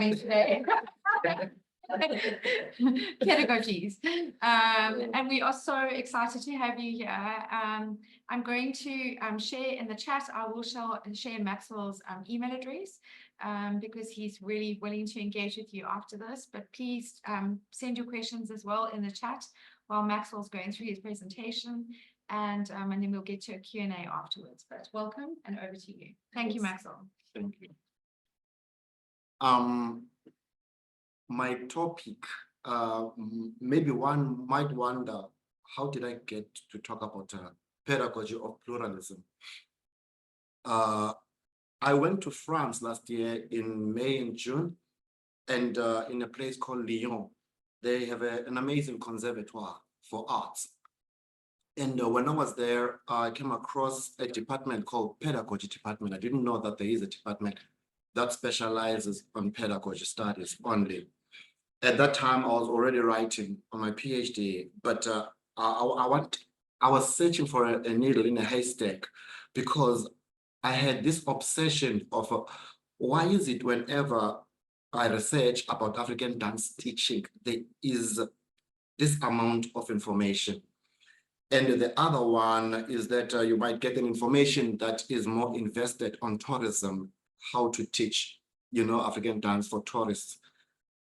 coming today. Pedagogies. And we are so excited to have you here. I'm going to share in the chat. I will share Maxwell's email address because he's really willing to engage with you after this. But please send your questions as well in the chat while Maxwell's going through his presentation. And then we'll get to a Q&A afterwards. But welcome and over to you. Thank you, Maxwell. Thank you. My topic, maybe one might wonder, how did I get to talk about pedagogy of pluralism? I went to France last year in May and June, and in a place called Lyon, they have an amazing conservatoire for arts. And when I was there, I came across a department called pedagogy department. I didn't know that there is a department that specializes on pedagogy studies only. At that time, I was already writing on my PhD, but I was searching for a needle in a haystack because I had this obsession of why is it whenever I research about African dance teaching, there is this amount of information. And the other one is that you might get an information that is more invested on tourism, how to teach, African dance for tourists.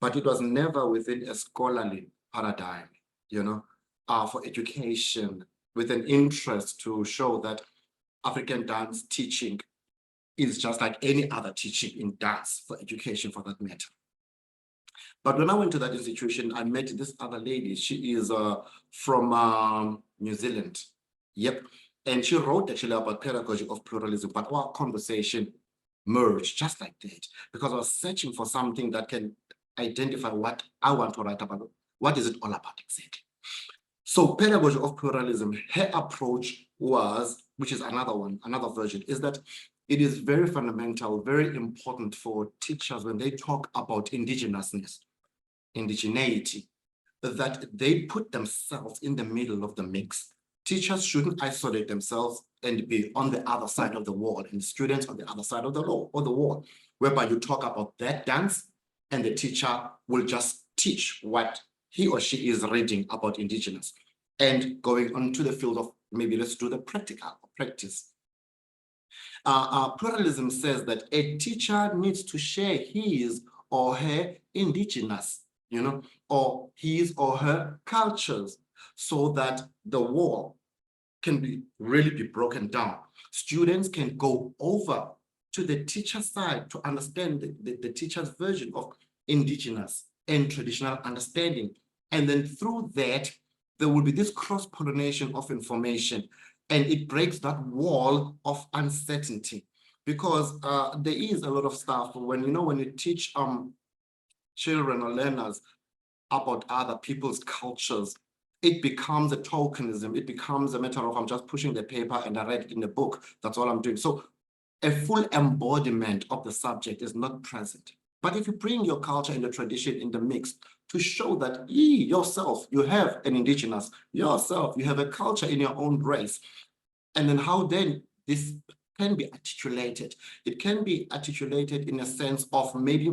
But it was never within a scholarly paradigm, for education, with an interest to show that African dance teaching is just like any other teaching in dance for education, for that matter. But when I went to that institution, I met this other lady. She is from New Zealand. Yep. And she wrote actually about pedagogy of pluralism, but our conversation merged just like that, because I was searching for something that can identify what I want to write about. What is it all about exactly? So pedagogy of pluralism, her approach was, which is another version, is that it is very fundamental, very important for teachers when they talk about indigenousness, indigeneity, that they put themselves in the middle of the mix. Teachers shouldn't isolate themselves and be on the other side of the wall, and students on the other side of the wall, whereby you talk about that dance and the teacher will just teach what he or she is reading about indigenous and going on to the field of maybe let's do the practical practice. Pluralism says that a teacher needs to share his or her indigenous, or his or her cultures, so that the wall can really be broken down. Students can go over to the teacher's side to understand the teacher's version of indigenous and traditional understanding. And then through that, there will be this cross-pollination of information, and it breaks that wall of uncertainty, because there is a lot of stuff when you teach children or learners about other people's cultures, it becomes a tokenism. It becomes a matter of I'm just pushing the paper and I read it in the book. That's all I'm doing. So a full embodiment of the subject is not present. But if you bring your culture and the tradition in the mix to show that yourself, you have an indigenous, yourself, you have a culture in your own race, and then how then this can be articulated. It can be articulated in a sense of maybe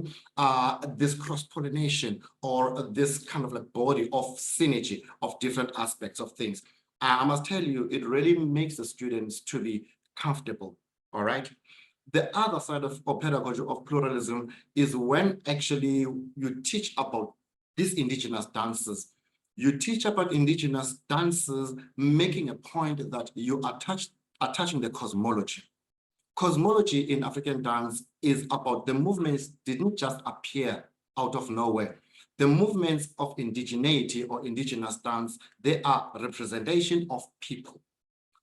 this cross-pollination or this kind of like body of synergy of different aspects of things. I must tell you, it really makes the students to be comfortable, all right? The other side of pedagogy of pluralism is when actually you teach about these indigenous dances. You teach about indigenous dances, making a point that you are touching the cosmology. Cosmology in African dance is about the movements didn't just appear out of nowhere. The movements of indigeneity or indigenous dance, they are representation of people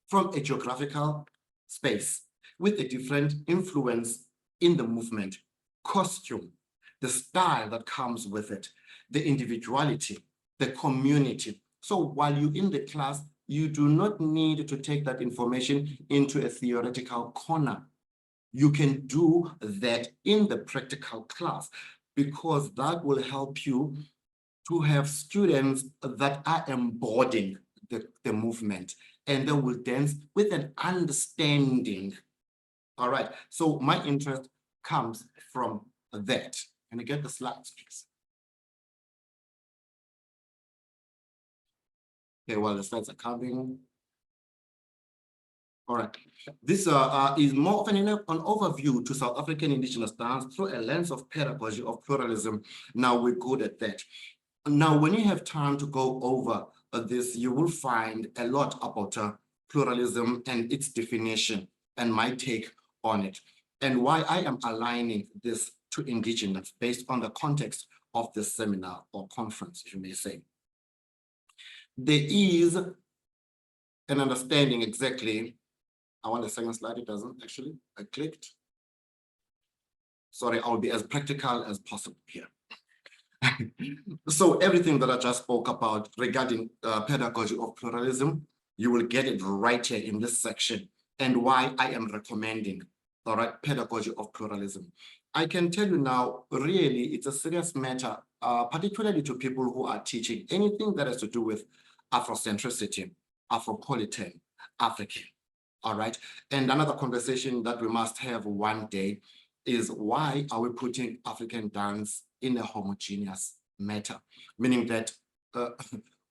from a geographical space with a different influence in the movement, costume, the style that comes with it, the individuality, the community. So while you're in the class, you do not need to take that information into a theoretical corner. You can do that in the practical class, because that will help you to have students that are embodying the movement, and they will dance with an understanding. All right, so my interest comes from that. Can you get the slides, please? Okay, well, the slides are coming. All right. This is more of an overview to South African Indigenous dance through a lens of pedagogy of pluralism. Now we're good at that. Now, when you have time to go over this, you will find a lot about pluralism and its definition and my take on it, and why I am aligning this to Indigenous based on the context of this seminar or conference, you may say. There is an understanding exactly. I want a second slide, it doesn't actually, I clicked. Sorry, I'll be as practical as possible here. So everything that I just spoke about regarding pedagogy of pluralism, you will get it right here in this section, and why I am recommending, all right, pedagogy of pluralism. I can tell you now, really, it's a serious matter, particularly to people who are teaching anything that has to do with Afrocentricity, Afropolitan, African, all right? And another conversation that we must have one day is, why are we putting African dance in a homogeneous matter? Meaning that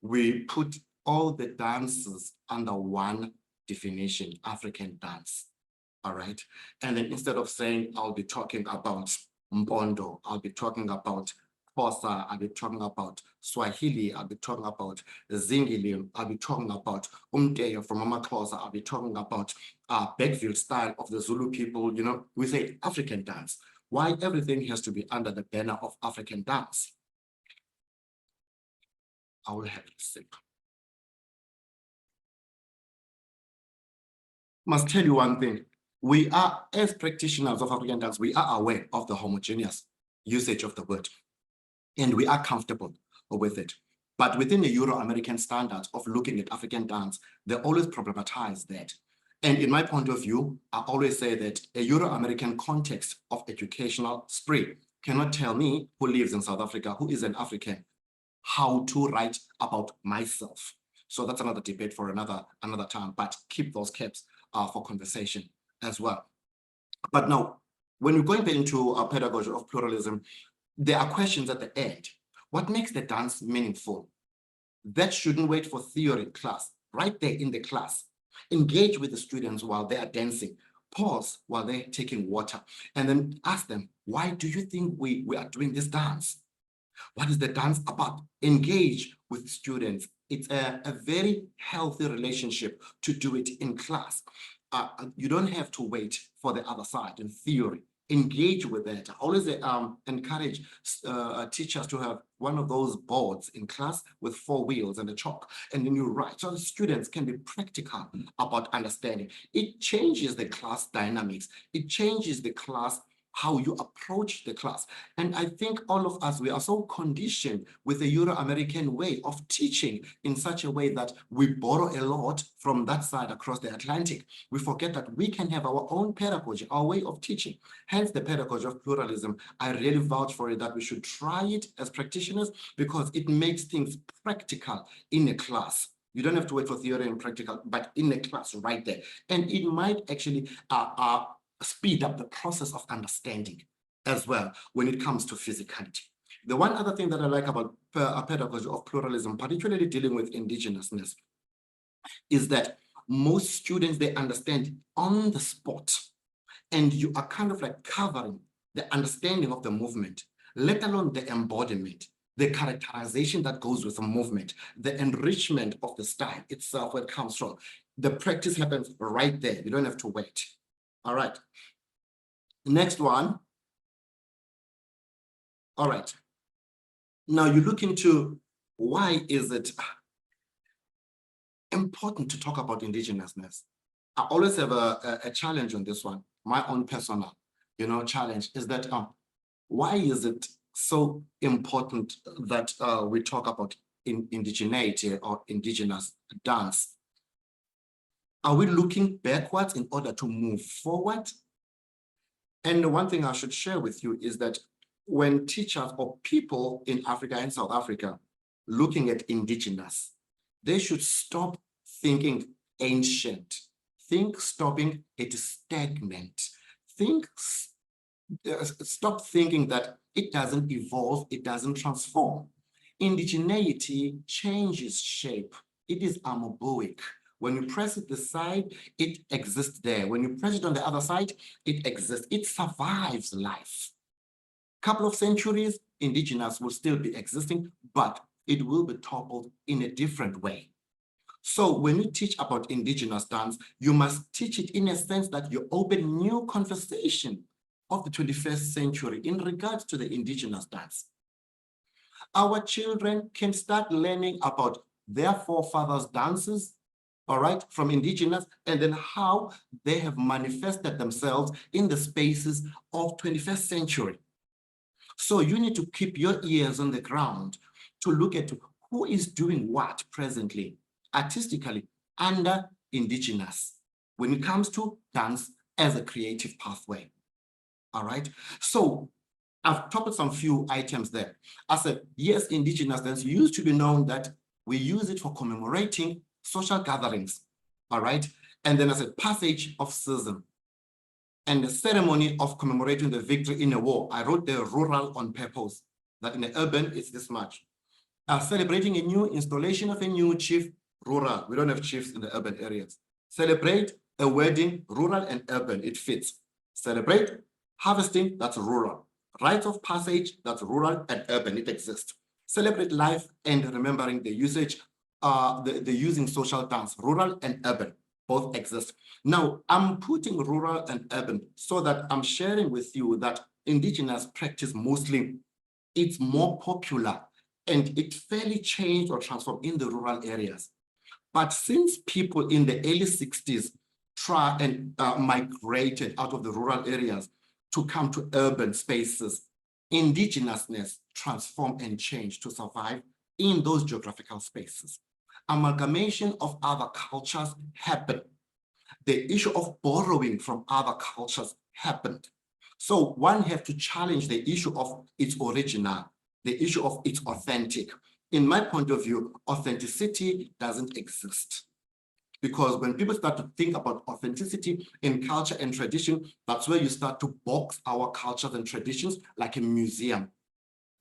we put all the dances under one definition, African dance, all right? And then instead of saying, I'll be talking about Mpondo, I'll be talking about Xhosa, I'll be talking about Swahili, I'll be talking about Zingili, I'll be talking about Umteyo from Xhosa, I'll be talking about Beckville style of the Zulu people, you know, we say African dance. Why everything has to be under the banner of African dance? I will have to sip. Must tell you one thing. We are, as practitioners of African dance, we are aware of the homogeneous usage of the word, and we are comfortable with it. But within the Euro-American standards of looking at African dance, they always problematize that. And in my point of view, I always say that a Euro-American context of educational spree cannot tell me, who lives in South Africa, who is an African, how to write about myself. So that's another debate for another time, but keep those caps for conversation as well. But now, when we're going into a pedagogy of pluralism, there are questions at the end. What makes the dance meaningful? That shouldn't wait for theory class, right there in the class. Engage with the students while they are dancing. Pause while they're taking water, and then ask them, why do you think we are doing this dance? What is the dance about? Engage with students. It's a very healthy relationship to do it in class. You don't have to wait for the other side in theory. Engage with that. I always encourage teachers to have one of those boards in class with 4 wheels and a chalk, and then you write, so the students can be practical about understanding. It changes the class dynamics. It changes the class, how you approach the class. And I think all of us, we are so conditioned with the Euro-American way of teaching in such a way that we borrow a lot from that side across the Atlantic. We forget that we can have our own pedagogy, our way of teaching. Hence the pedagogy of pluralism. I really vouch for it that we should try it as practitioners, because it makes things practical in a class. You don't have to wait for theory and practical, but in a class right there. And it might actually speed up the process of understanding as well when it comes to physicality. The one other thing that I like about pedagogy of pluralism, particularly dealing with Indigenousness, is that most students, they understand on the spot, and you are kind of like covering the understanding of the movement, let alone the embodiment, the characterization that goes with the movement, the enrichment of the style itself, where it comes from. The practice happens right there. You don't have to wait. All right. Next one. All right. Now you look into, why is it important to talk about Indigenousness? I always have a challenge on this one. My own personal, challenge is that why is it so important that we talk about indigeneity or indigenous dance? Are we looking backwards in order to move forward? And the one thing I should share with you is that when teachers or people in Africa and South Africa looking at indigenous, they should stop thinking ancient. Think stopping it stagnant. Stop thinking that it doesn't evolve, it doesn't transform. Indigeneity changes shape. It is amoeboic. When you press it this side, it exists there. When you press it on the other side, it exists. It survives life. Couple of centuries, indigenous will still be existing, but it will be toppled in a different way. So when you teach about indigenous dance, you must teach it in a sense that you open new conversation of the 21st century in regards to the indigenous dance. Our children can start learning about their forefathers' dances, all right, from indigenous, and then how they have manifested themselves in the spaces of 21st century. So you need to keep your ears on the ground to look at who is doing what presently, artistically, under indigenous, when it comes to dance as a creative pathway. All right. So I've talked some few items there. I said, yes, indigenous dance used to be known that we use it for commemorating social gatherings. All right. And then I said, passage of season and the ceremony of commemorating the victory in a war. I wrote the rural on purpose, that in the urban, it's this much. Celebrating a new installation of a new chief, rural. We don't have chiefs in the urban areas. Celebrate a wedding, rural and urban, it fits. Celebrate harvesting, that's rural. Rites of passage, that's rural and urban, it exists. Celebrate life and remembering the usage, the using social dance, rural and urban, both exist. Now, I'm putting rural and urban so that I'm sharing with you that indigenous practice mostly, it's more popular and it fairly changed or transformed in the rural areas. But since people in the early 60s try and migrated out of the rural areas to come to urban spaces, indigenousness transformed and changed to survive in those geographical spaces. Amalgamation of other cultures happened. The issue of borrowing from other cultures happened. So one have to challenge the issue of its original, the issue of its authentic. In my point of view, authenticity doesn't exist. Because when people start to think about authenticity in culture and tradition, that's where you start to box our cultures and traditions like a museum.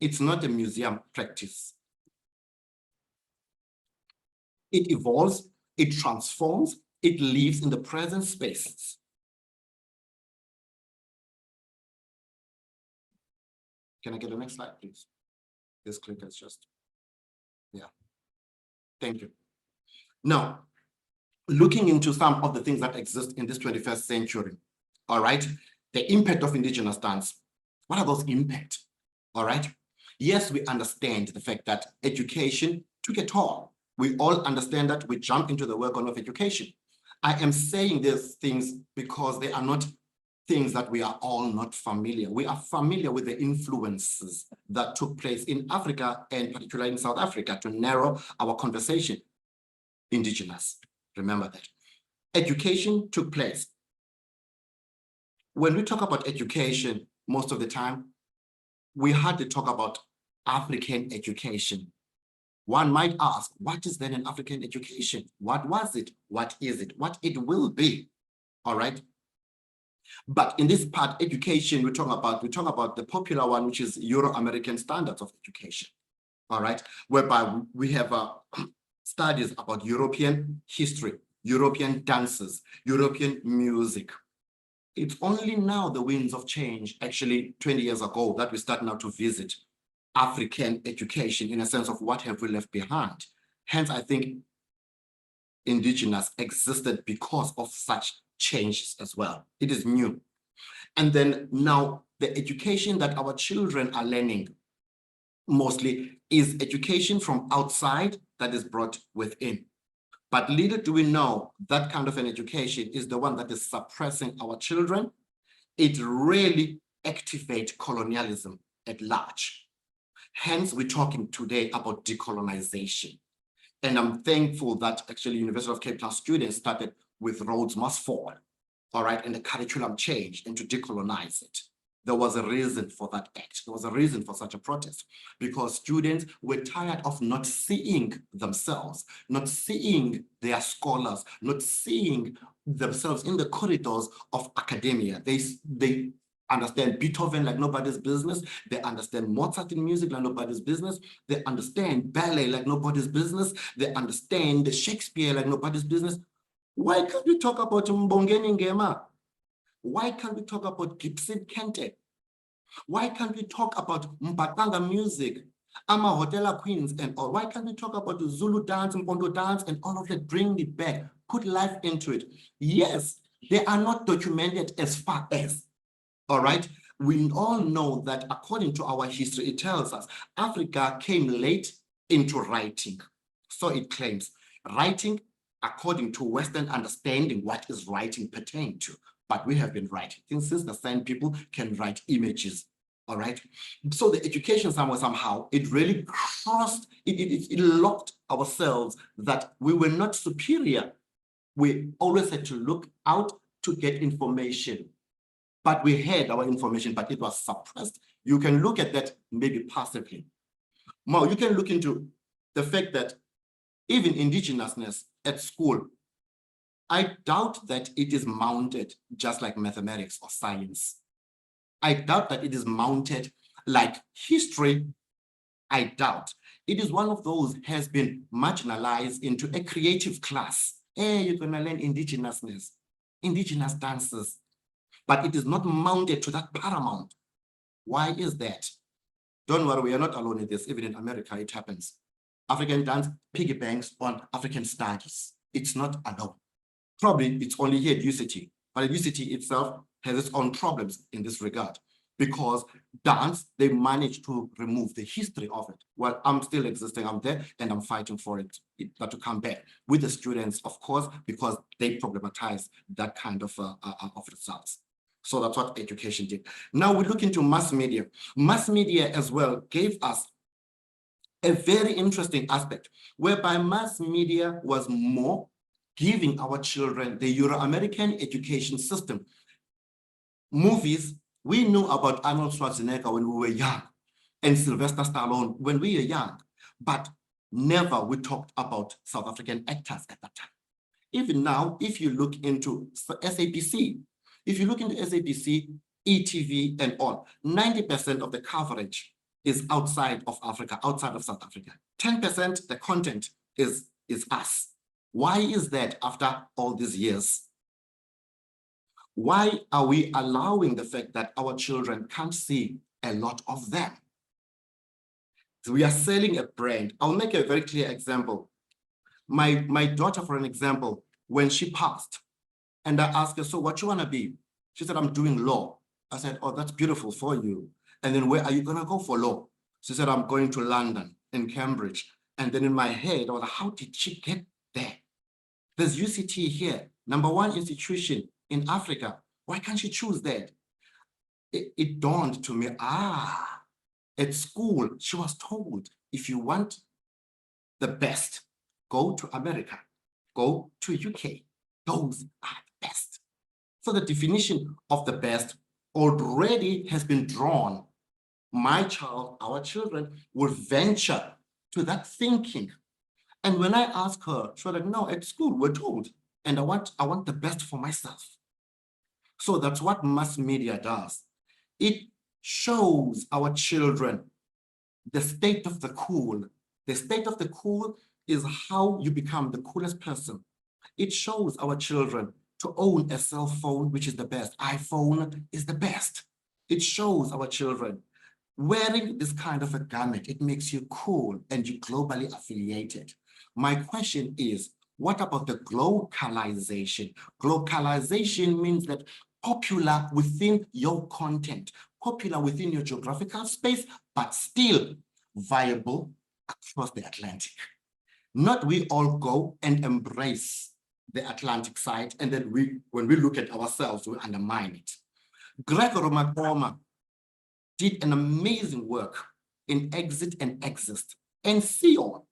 It's not a museum practice. It evolves, it transforms, it lives in the present spaces. Can I get the next slide, please? This clicker is just, yeah. Thank you. Now, looking into some of the things that exist in this 21st century, all right? The impact of indigenous dance. What are those impacts, all right? Yes, we understand the fact that education took a toll. We all understand that. We jump into the wagon of education. I am saying these things because they are not things that we are all not familiar. We are familiar with the influences that took place in Africa and particularly in South Africa to narrow our conversation. Indigenous, remember that. Education took place. When we talk about education, most of the time, we had to talk about African education. One might ask, what is then an African education? What was it? What is it? What it will be, all right? But in this part, education, we talk about the popular one, which is Euro-American standards of education, all right? Whereby we have studies about European history, European dances, European music. It's only now the winds of change, actually 20 years ago, that we start now to visit African education in a sense of what have we left behind. Hence, I think indigenous existed because of such changes as well. It is new. And then now the education that our children are learning mostly is education from outside that is brought within. But little do we know that kind of an education is the one that is suppressing our children. It really activates colonialism at large. Hence, we're talking today about decolonization. And I'm thankful that actually University of Cape Town students started with Rhodes Must Fall, all right, and the curriculum changed and to decolonize it. There was a reason for that act. There was a reason for such a protest because students were tired of not seeing themselves, not seeing their scholars, not seeing themselves in the corridors of academia. They understand Beethoven like nobody's business. They understand Mozart in music like nobody's business. They understand ballet like nobody's business. They understand Shakespeare like nobody's business. Why can't we talk about Mbongeni Ngema? Why can't we talk about Gibson Kente? Why can't we talk about Mbatanga music, Ama Hotela Queens and all? Why can't we talk about the Zulu dance, Mpondo dance and all of that? Bring it back, put life into it. Yes, they are not documented as far as, all right? We all know that according to our history, it tells us Africa came late into writing. So it claims writing according to Western understanding what is writing pertain to. But we have been writing since the same people can write images, all right? So the education somehow, it really crossed, it locked ourselves that we were not superior. We always had to look out to get information. But we had our information, but it was suppressed. You can look at that maybe passively. More, you can look into the fact that even indigenousness at school, I doubt that it is mounted just like mathematics or science. I doubt that it is mounted like history. I doubt. It is one of those has been marginalized into a creative class. Hey, you're gonna learn indigenousness, indigenous dances, but it is not mounted to that paramount. Why is that? Don't worry, we are not alone in this. Even in America, it happens. African dance piggybanks on African studies. It's not alone. Probably it's only here at UCT, but UCT itself has its own problems in this regard because dance, they managed to remove the history of it. Well, I'm still existing, I'm there, and I'm fighting for it to come back with the students, of course, because they problematize that kind of results. So that's what education did. Now we look into mass media. Mass media as well gave us a very interesting aspect whereby mass media was more giving our children the Euro-American education system. Movies, we knew about Arnold Schwarzenegger when we were young and Sylvester Stallone when we were young, but never we talked about South African actors at that time. Even now, if you look into SABC, ETV and all, 90% of the coverage is outside of Africa, outside of South Africa. 10% the content is us. Why is that after all these years? Why are we allowing the fact that our children can't see a lot of them? So we are selling a brand. I'll make a very clear example. My daughter, for an example, when she passed, and I asked her, so what you want to be? She said, I'm doing law. I said, oh, that's beautiful for you. And then where are you going to go for law? She said, I'm going to London, in Cambridge. And then in my head, I was like, how did she get there? There's UCT here, #1 institution in Africa. Why can't she choose that? It dawned to me, at school, she was told, if you want the best, go to America, go to UK. Those are the best. So the definition of the best already has been drawn. My child, our children will venture to that thinking. And when I asked her, she was like, no, at school we're told, and I want the best for myself. So that's what mass media does. It shows our children the state of the cool. The state of the cool is how you become the coolest person. It shows our children to own a cell phone, which is the best. iPhone is the best. It shows our children wearing this kind of a garment. It makes you cool and you're globally affiliated. My question is, what about the globalization? Globalization means that popular within your content, popular within your geographical space, but still viable across the Atlantic. Not we all go and embrace the Atlantic side, and then when we look at ourselves, we undermine it. Gregory Makoma did an amazing work in Exit and Exist and Sion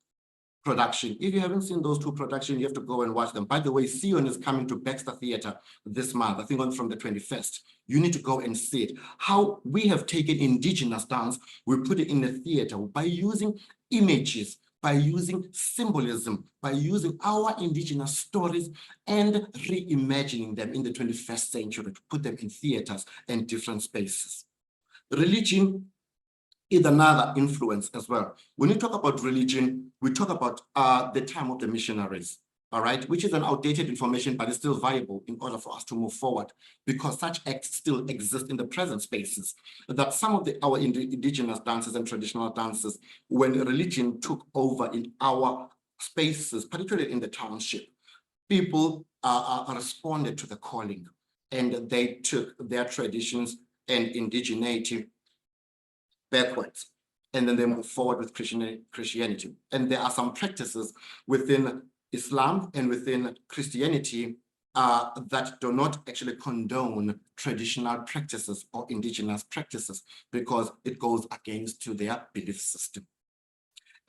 production. If you haven't seen those two productions, you have to go and watch them. By the way, Sion is coming to Baxter Theatre this month, I think on from the 21st. You need to go and see it. How we have taken indigenous dance, we put it in the theater by using images, by using symbolism, by using our indigenous stories and reimagining them in the 21st century to put them in theaters and different spaces. Religion is another influence as well. When you talk about religion, we talk about the time of the missionaries, all right, which is an outdated information, but it's still viable in order for us to move forward, because such acts still exist in the present spaces. That some of our indigenous dances and traditional dances, when religion took over in our spaces, particularly in the township, people responded to the calling, and they took their traditions and indigeneity backwards, and then they move forward with Christianity. And there are some practices within Islam and within Christianity that do not actually condone traditional practices or indigenous practices, because it goes against to their belief system.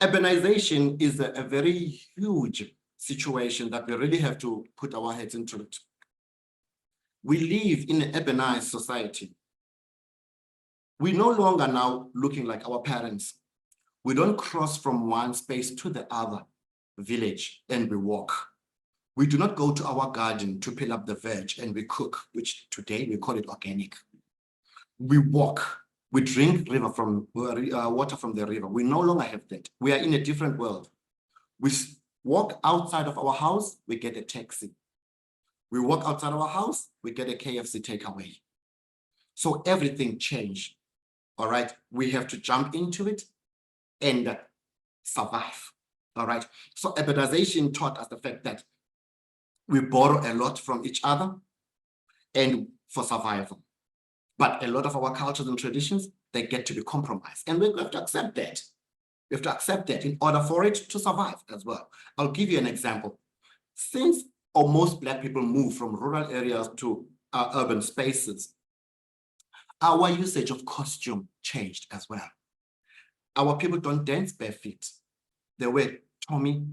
Urbanization is a very huge situation that we really have to put our heads into it. We live in an urbanized society. We no longer now looking like our parents. We don't cross from one space to the other village and we walk. We do not go to our garden to peel up the veg and we cook, which today we call it organic. We walk, we drink water from the river. We no longer have that. We are in a different world. We walk outside of our house, we get a taxi. We walk outside our house, we get a KFC takeaway. So everything changed. All right, we have to jump into it and survive. All right, so urbanization taught us the fact that we borrow a lot from each other and for survival. But a lot of our cultures and traditions, they get to be compromised. And we have to accept that. We have to accept that in order for it to survive as well. I'll give you an example. Since most Black people move from rural areas to urban spaces, our usage of costume changed as well. Our people don't dance bare feet. They wear Tommy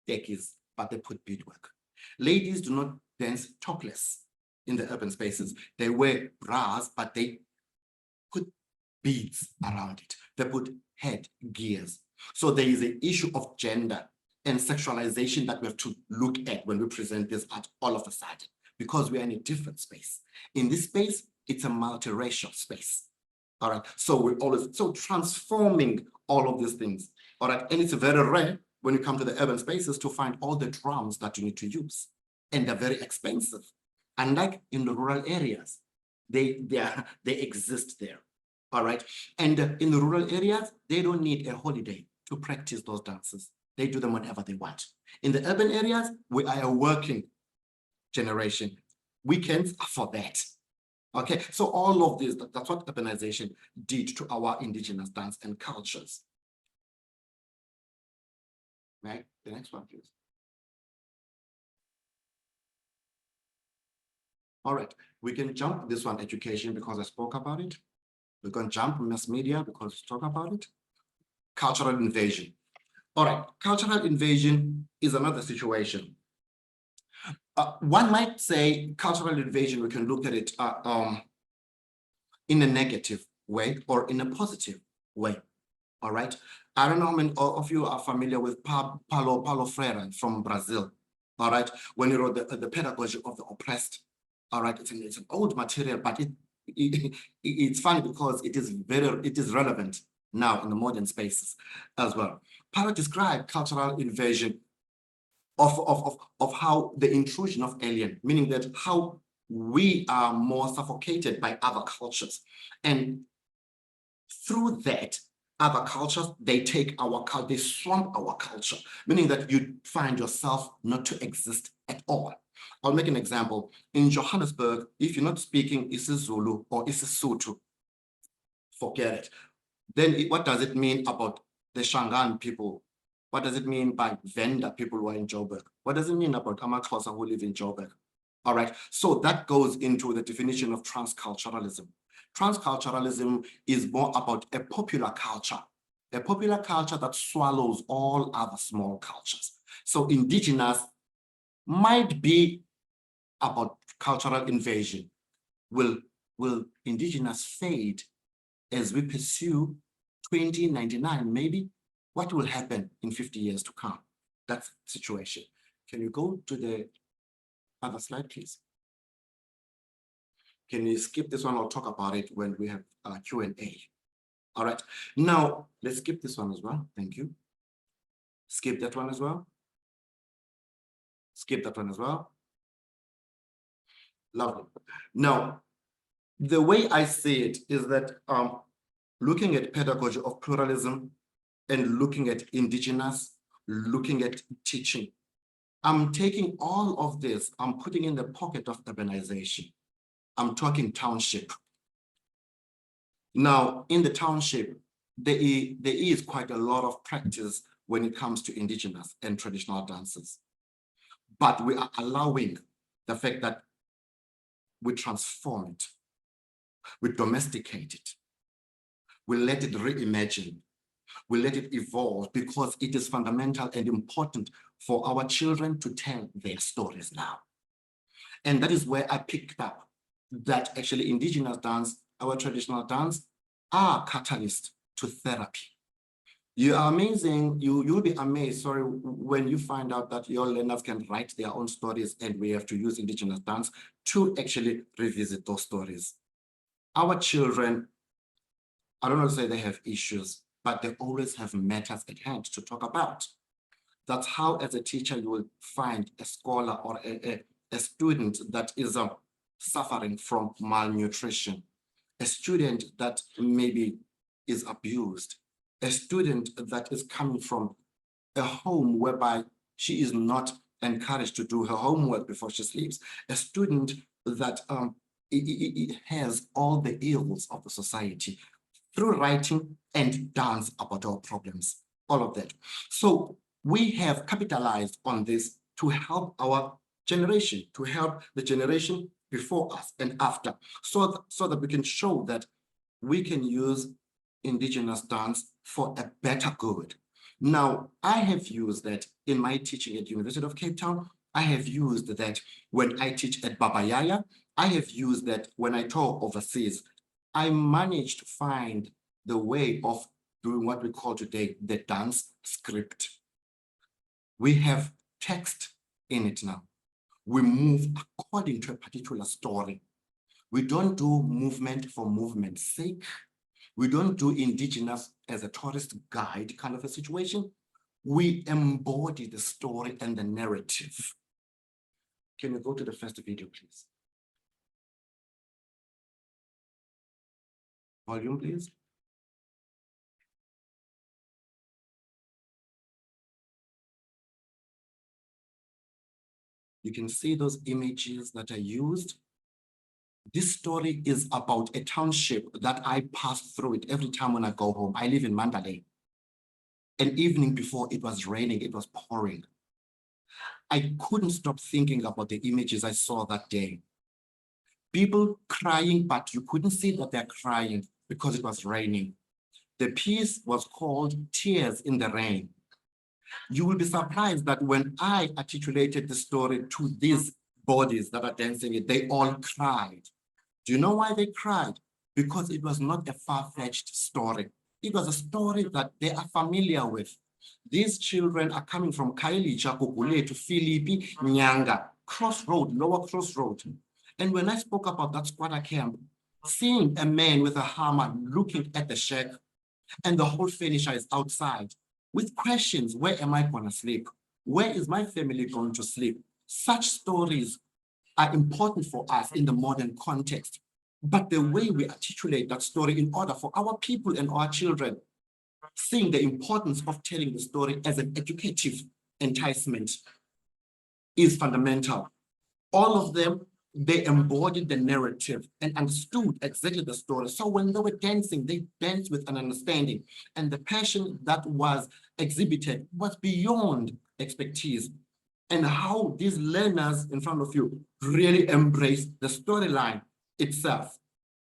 deckies, but they put beadwork. Ladies do not dance topless in the urban spaces. They wear bras, but they put beads around it. They put head gears. So there is an issue of gender and sexualization that we have to look at when we present this art all of a sudden, because we are in a different space. In this space, it's a multiracial space. All right. So we're always transforming all of these things. All right. And it's very rare when you come to the urban spaces to find all the drums that you need to use. And they're very expensive. Unlike in the rural areas, they exist there. All right. And in the rural areas, they don't need a holiday to practice those dances. They do them whenever they want. In the urban areas, we are a working generation. Weekends are for that. Okay, so all of this, that's what urbanization did to our indigenous dance and cultures. Right, the next one, please. All right, we can jump this one, education, because I spoke about it. We can jump mass media because we talk about it. Cultural invasion. All right, cultural invasion is another situation. One might say cultural invasion, we can look at it in a negative way or in a positive way. All right. I don't know how many of you are familiar with Paulo Freire from Brazil. All right. When he wrote the Pedagogy of the Oppressed. All right. It's an old material, but it's funny because it is relevant now in the modern spaces as well. Paulo described cultural invasion of how the intrusion of alien, meaning that how we are more suffocated by other cultures. And through that, other cultures, they take our culture, they swamp our culture, meaning that you find yourself not to exist at all. I'll make an example. In Johannesburg, if you're not speaking isiZulu or isiSotho, forget it. Then what does it mean about the Shangaan people? What does it mean by Venda people who are in Joburg? What does it mean about AmaXhosa who live in Joburg? All right, so that goes into the definition of transculturalism. Transculturalism is more about a popular culture that swallows all other small cultures. So indigenous might be about cultural invasion. Will indigenous fade as we pursue 2099 maybe? what will happen in 50 years to come? That's the situation. Can you go to the other slide, please? Can you skip this one? I'll talk about it when we have Q&A. All right, now let's skip this one as well. Thank you. Skip that one as well. Skip that one as well. Lovely. Now, the way I see it is that looking at pedagogy of pluralism and looking at indigenous, looking at teaching, I'm taking all of this, I'm putting in the pocket of urbanization. I'm talking township. Now, in the township, there is quite a lot of practice when it comes to indigenous and traditional dances. But we are allowing the fact that we transform it, we domesticate it, we let it reimagine, we let it evolve, because it is fundamental and important for our children to tell their stories now. And that is where I picked up that actually indigenous dance, our traditional dance, are catalysts to therapy. You are amazing, you'll be amazed, sorry, when you find out that your learners can write their own stories and we have to use indigenous dance to actually revisit those stories. Our children, I don't want to say they have issues, but they always have matters at hand to talk about. That's how, as a teacher, you will find a scholar or a student that is suffering from malnutrition, a student that maybe is abused, a student that is coming from a home whereby she is not encouraged to do her homework before she sleeps, a student that has all the ills of the society, through writing and dance about our problems, all of that. So we have capitalized on this to help our generation, to help the generation before us and after, so that we can show that we can use indigenous dance for a better good. Now, I have used that in my teaching at University of Cape Town. I have used that when I teach at Baba Yaya. I have used that when I talk overseas. I managed to find the way of doing what we call today the dance script. We have text in it now. We move according to a particular story. We don't do movement for movement's sake. We don't do indigenous as a tourist guide kind of a situation. We embody the story and the narrative. Can you go to the first video, please? Volume, please. You can see those images that are used. This story is about a township that I pass through it every time when I go home. I live in Mandalay. An evening before, it was raining, it was pouring. I couldn't stop thinking about the images I saw that day. People crying, but you couldn't see that they're crying because it was raining. The piece was called Tears in the Rain. You will be surprised that when I articulated the story to these bodies that are dancing it, they all cried. Do you know why they cried? Because it was not a far-fetched story. It was a story that they are familiar with. These children are coming from Kailija, Kukule to Philippi, Nyanga, Crossroad, Lower Crossroad. And when I spoke about that squatter camp, seeing a man with a hammer looking at the shack and the whole furniture is outside with questions, where am I going to sleep? Where is my family going to sleep? Such stories are important for us in the modern context. But the way we articulate that story in order for our people and our children, seeing the importance of telling the story as an educative enticement is fundamental. All of them, they embodied the narrative and understood exactly the story. So when they were dancing, they danced with an understanding, and the passion that was exhibited was beyond expertise. And how these learners in front of you really embraced the storyline itself.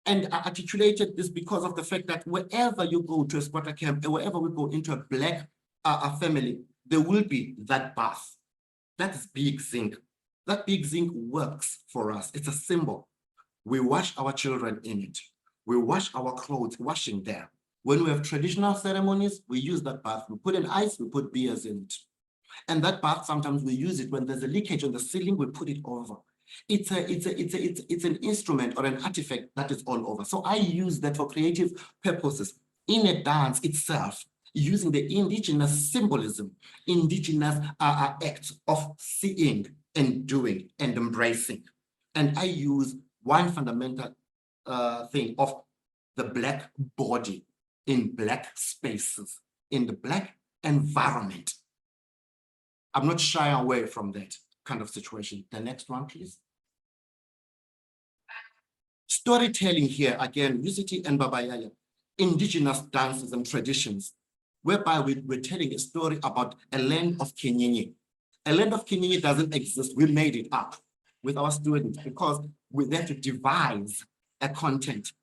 And I articulated this because of the fact that wherever you go to a squatter camp, and wherever we go into a Black family, there will be that bath. That is big zinc. That big zinc works for us. It's a symbol. We wash our children in it. We wash our clothes, washing there. When we have traditional ceremonies, we use that bath. We put in ice, we put beers in it. And that bath, sometimes we use it when there's a leakage on the ceiling, we put it over. It's an instrument or an artifact that is all over. So I use that for creative purposes in a dance itself, using the indigenous symbolism, indigenous acts of seeing and doing and embracing. And I use one fundamental thing of the Black body in Black spaces, in the Black environment. I'm not shy away from that kind of situation. The next one, please. Storytelling here, again, Yusiti and Babayaya, indigenous dances and traditions, whereby we're telling a story about a land of Kenyini. A land of Kenyini doesn't exist. We made it up with our students because we had to devise a content.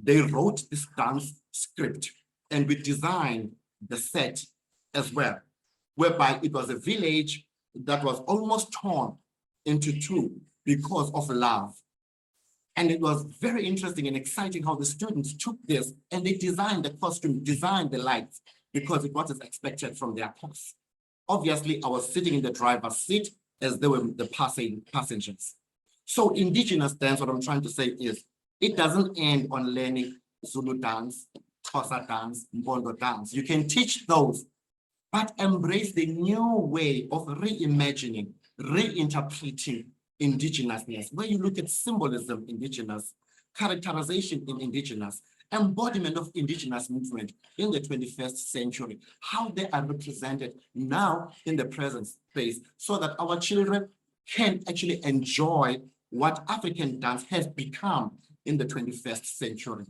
They wrote this dance script and we designed the set as well, whereby it was a village that was almost torn into two because of love. And it was very interesting and exciting how the students took this and they designed the costume, designed the lights, because it was expected from their course. Obviously, I was sitting in the driver's seat as they were the passengers. So indigenous dance, what I'm trying to say is, it doesn't end on learning Zulu dance, Xhosa dance, Mpondo dance. You can teach those, but embrace the new way of reimagining, reinterpreting indigenousness, where you look at symbolism, indigenous, characterization in indigenous, embodiment of indigenous movement in the 21st century, how they are represented now in the present space, so that our children can actually enjoy what African dance has become in the 21st century.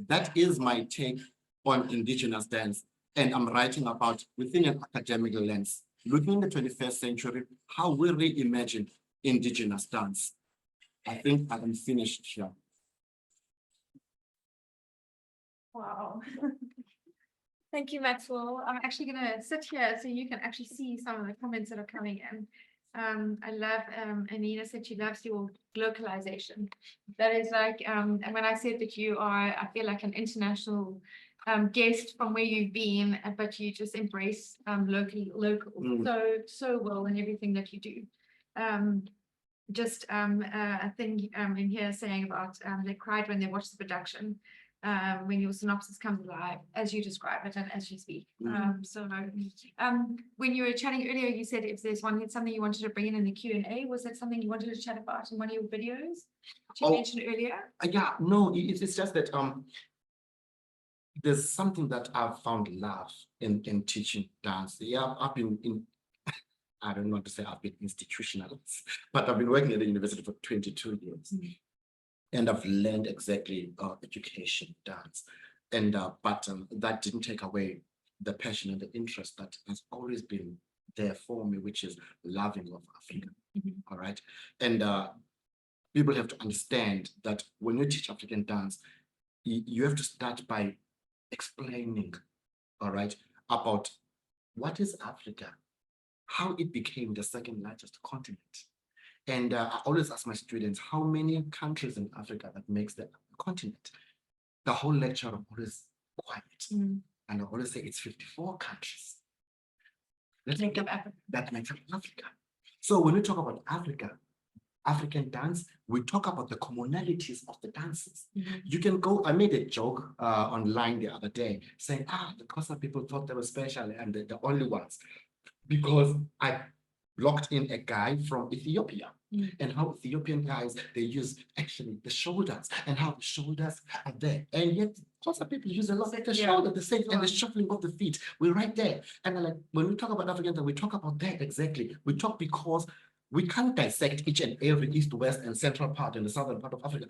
That is my take on indigenous dance. And I'm writing about within an academic lens, looking in the 21st century, how we reimagine indigenous dance. I think I am finished here. Wow. Thank you, Maxwell. I'm actually going to sit here so you can actually see some of the comments that are coming in. I love, Anina said she loves your localization. That is like, and when I said that you are, I feel like an international guest from where you've been, but you just embrace local so well in everything that you do. Just a thing in here saying about they cried when they watched the production. When your synopsis comes alive, as you describe it and as you speak. When you were chatting earlier, you said if there's something you wanted to bring in the Q&A, was that something you wanted to chat about in one of your videos that you mentioned earlier? Yeah, no, it's just that there's something that I've found love in teaching dance. Yeah, I've been in, I don't want to say I've been institutionalized, but I've been working at the university for 22 years. And I've learned exactly education, dance. And but that didn't take away the passion and the interest that has always been there for me, which is loving of Africa. All right. And people have to understand that when you teach African dance, you have to start by explaining, all right, about what is Africa, how it became the second largest continent. And I always ask my students, how many countries in Africa that makes the continent? The whole lecture I'm always quiet. And I always say it's 54 countries. Let's make up Africa. That makes up Africa. So when we talk about Africa, African dance, we talk about the commonalities of the dances. You can go, I made a joke online the other day saying, the Xhosa people thought they were special and the only ones, because I locked in a guy from Ethiopia and how Ethiopian guys, they use actually the shoulders and how the shoulders are there. And yet Xhosa people use a lot of the shoulder, the same, and the shuffling of the feet. We're right there. And like when we talk about Africans, we talk about that exactly. We talk because we can't dissect each and every east, west, and central part in the southern part of Africa.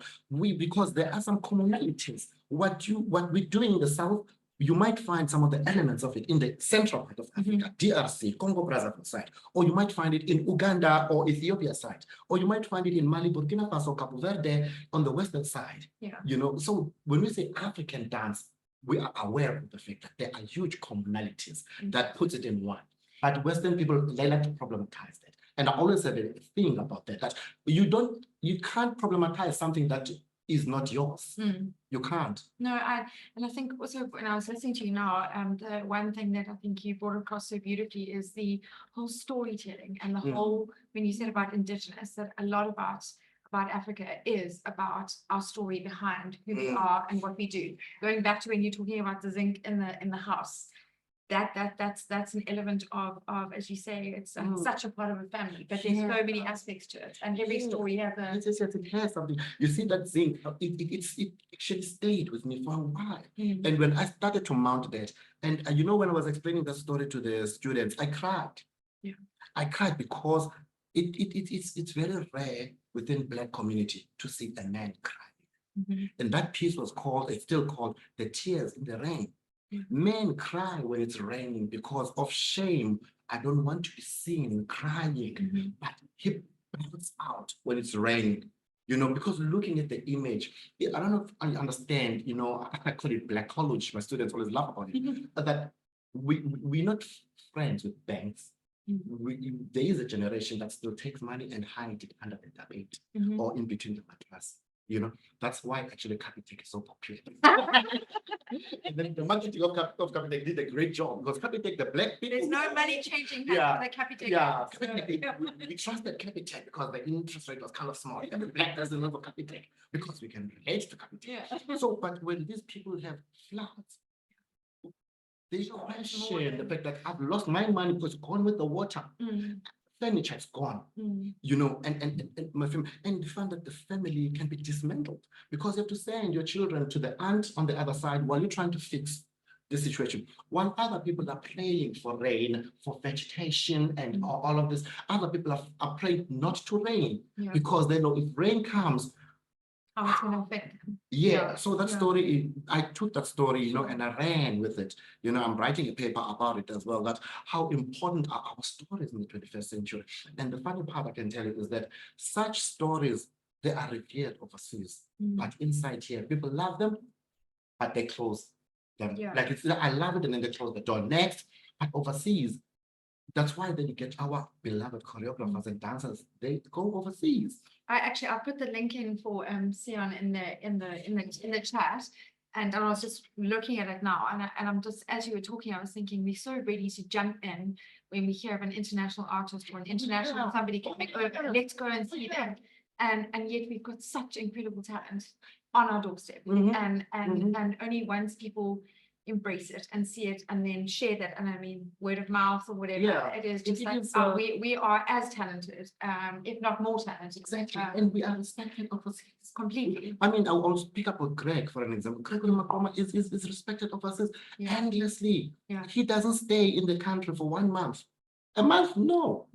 Because there are some commonalities. What we're doing in the south, you might find some of the elements of it in the central part of Africa, DRC, Congo Brazzaville side, or you might find it in Uganda or Ethiopia side, or you might find it in Mali, Burkina Faso, Cabo Verde on the western side. You know, so when we say African dance, we are aware of the fact that there are huge commonalities that puts it in one. But Western people, they like to problematize that. And I always have a thing about that, that you can't problematize something that is not yours. Mm. You can't. No, and I think also when I was listening to you now, the one thing that I think you brought across so beautifully is the whole storytelling and the whole, when you said about Indigenous, that a lot about Africa is about our story behind who we are and what we do. Going back to when you're talking about the zinc in the house, that's an element of as you say, it's such a part of a family, but there's so many aspects to it, and every story has a Yes, it has something. You see that zinc, it actually stayed with me for a while. And when I started to mount that, and you know, when I was explaining the story to the students, I cried. Yeah. I cried because it's very rare within Black community to see a man cry. And that piece was called, it's still called The Tears in the Rain. Men cry when it's raining because of shame. I don't want to be seen crying, but he bursts out when it's raining, you know, because looking at the image, I don't know if I understand, you know, I call it blackology. My students always laugh about it, that we're not friends with banks. There is a generation that still takes money and hides it under the tapete or in between the mattress. You know, that's why actually Capitec is so popular. And then the marketing of Capitec did a great job because Capitec, the Black people. There's no money changing hands Yeah, for the Capitec. Yeah, Capitec, we trusted Capitec because the interest rate was kind of small. Every Black doesn't know Capitec because we can relate to Capitec. Yeah. So, but when these people have floods, they question the fact that I've lost my money because it's gone with the water. Furniture is gone, you know, and my family, and you find that the family can be dismantled because you have to send your children to the aunt on the other side while you're trying to fix the situation. While other people are praying for rain, for vegetation, and all of this, other people are praying not to rain because they know if rain comes, how it's going to affect them. Yeah, so that story, I took that story, you know, and I ran with it. You know, I'm writing a paper about it as well, that how important are our stories in the 21st century. And the funny part I can tell you is that such stories, they are revered overseas. But inside here, people love them, but they close them. Like it's, I love it and then they close the door next. But overseas, that's why then you get our beloved choreographers and dancers, they go overseas. I'll put the link in for Sion in the chat, and I was just looking at it now, and I'm just, as you were talking, I was thinking we're so ready to jump in when we hear of an international artist or an international somebody coming over. Let's go and see them, and yet we've got such incredible talent on our doorstep, and only once people embrace it and see it and then share that, and I mean word of mouth or whatever, it is just like we are as talented, if not more talented. Exactly, and we are respected overseas. Completely. I mean, I'll speak up with Greg for an example. Greg Makoma is respected overseas endlessly. He doesn't stay in the country for 1 month. A month, no.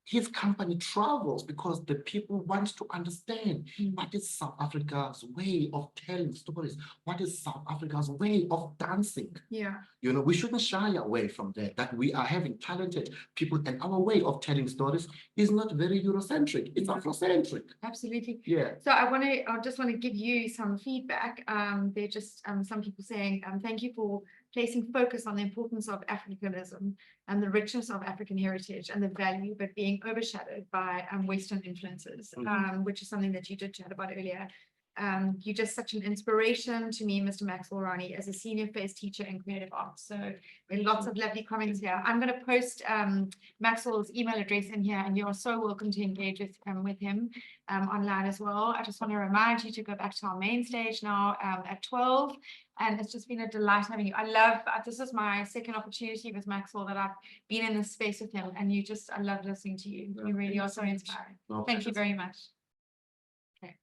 His company travels because the people want to understand what is South Africa's way of telling stories, what is South Africa's way of dancing. You know, we shouldn't shy away from that we are having talented people, and our way of telling stories is not very Eurocentric, it's Afrocentric. Absolutely. Yeah. So I just want to give you some feedback. They're just some people saying thank you for placing focus on the importance of Africanism and the richness of African heritage and the value, but being overshadowed by Western influences, which is something that you did chat about earlier. You're just such an inspiration to me, Mr. Maxwell Rani, as a senior phase teacher in creative arts. So lots of lovely comments here. I'm going to post Maxwell's email address in here, and you're so welcome to engage with him online as well. I just want to remind you to go back to our main stage now at 12. And it's just been a delight having you. This is my second opportunity with Maxwell that I've been in this space with him, and I love listening to you. You really are so inspiring. Thank you very much. Okay.